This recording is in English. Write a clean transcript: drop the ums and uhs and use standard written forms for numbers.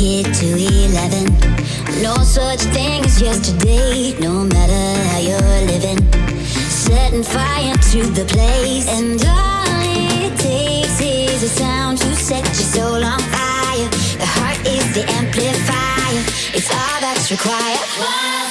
take it to 11. No such thing as yesterday, no matter how you're living. Setting fire to the place, and all it takes is a sound to set your soul on fire. The heart is the amplifier, it's all that's required.